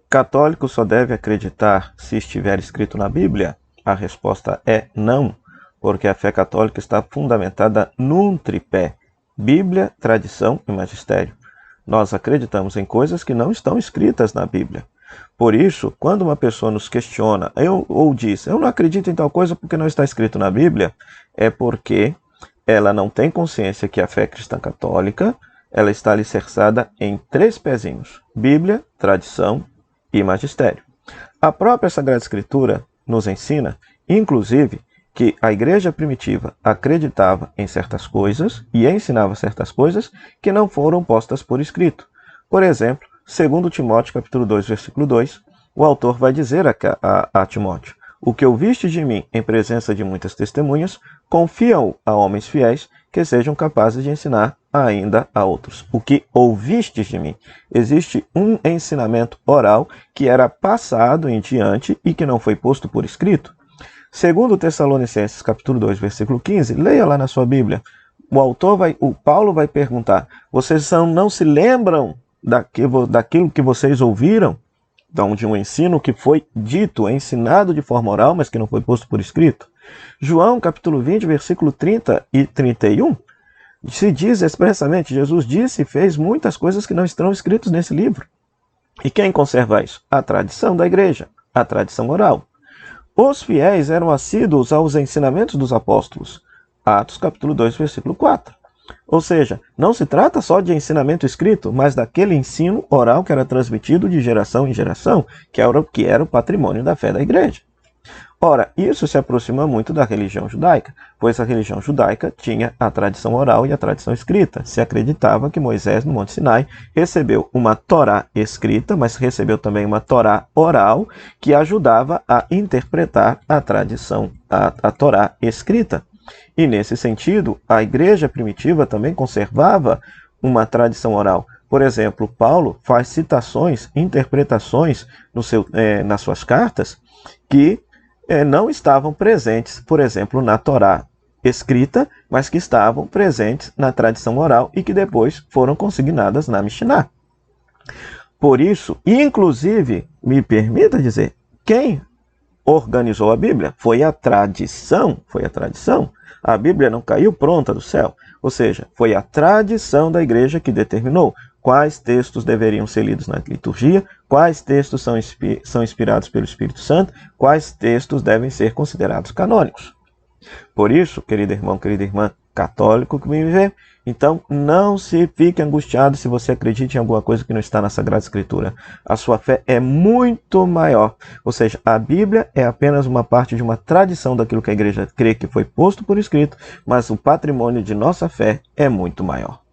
Católico só deve acreditar se estiver escrito na Bíblia? A resposta é não, porque a fé católica está fundamentada num tripé: Bíblia, tradição e magistério. Nós acreditamos em coisas que não estão escritas na Bíblia. Por isso, quando uma pessoa nos questiona ou diz, eu não acredito em tal coisa porque não está escrito na Bíblia, é porque ela não tem consciência que a fé cristã católica ela está alicerçada em 3 pezinhos: Bíblia, tradição e magistério. A própria Sagrada Escritura nos ensina, inclusive, que a igreja primitiva acreditava em certas coisas e ensinava certas coisas que não foram postas por escrito. Por exemplo, segundo Timóteo capítulo 2, versículo 2, o autor vai dizer a Timóteo: o que ouviste de mim em presença de muitas testemunhas, confia-o a homens fiéis que sejam capazes de ensinar ainda a outros. O que ouvistes de mim. Existe um ensinamento oral que era passado em diante e que não foi posto por escrito. Segundo Tessalonicenses capítulo 2, versículo 15, leia lá na sua Bíblia. O Paulo vai perguntar: vocês não se lembram daquilo que vocês ouviram? Então, de um ensino que foi dito, ensinado de forma oral, mas que não foi posto por escrito. João capítulo 20, versículo 30 e 31, se diz expressamente: Jesus disse e fez muitas coisas que não estão escritas nesse livro. E quem conserva isso? A tradição da igreja, a tradição oral. Os fiéis eram assíduos aos ensinamentos dos apóstolos. Atos capítulo 2, versículo 4. Ou seja, não se trata só de ensinamento escrito, mas daquele ensino oral que era transmitido de geração em geração, que era o patrimônio da fé da igreja. Ora, isso se aproxima muito da religião judaica, pois a religião judaica tinha a tradição oral e a tradição escrita. Se acreditava que Moisés, no Monte Sinai, recebeu uma Torá escrita, mas recebeu também uma Torá oral, que ajudava a interpretar a tradição, a Torá escrita. E, nesse sentido, a igreja primitiva também conservava uma tradição oral. Por exemplo, Paulo faz citações, interpretações nas suas cartas que não estavam presentes, por exemplo, na Torá escrita, mas que estavam presentes na tradição oral e que depois foram consignadas na Mishnah. Por isso, inclusive, me permita dizer, quem organizou a Bíblia foi a tradição, A Bíblia não caiu pronta do céu, ou seja, foi a tradição da igreja que determinou quais textos deveriam ser lidos na liturgia, quais textos são inspirados pelo Espírito Santo, quais textos devem ser considerados canônicos. Por isso, querido irmão, querida irmã católico que me vê, então não se fique angustiado se você acredita em alguma coisa que não está na Sagrada Escritura. A sua fé é muito maior. Ou seja, a Bíblia é apenas uma parte de uma tradição daquilo que a igreja crê que foi posto por escrito, mas o patrimônio de nossa fé é muito maior.